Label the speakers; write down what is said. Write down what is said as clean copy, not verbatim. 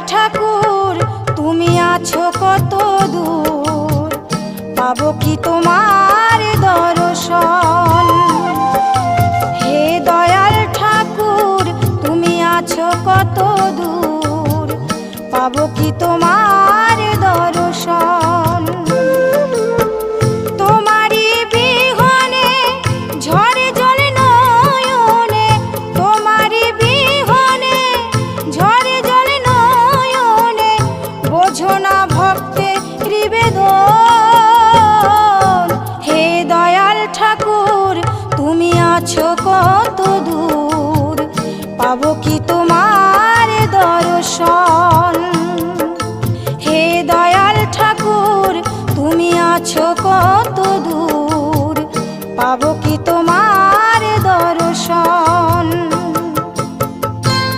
Speaker 1: ঠাকুর তুমি আছো কত দূর, পাবো কি তোমার দর্শন। হে দয়াল ঠাকুর তুমি আছো কত দূর, পাবো কি তোমার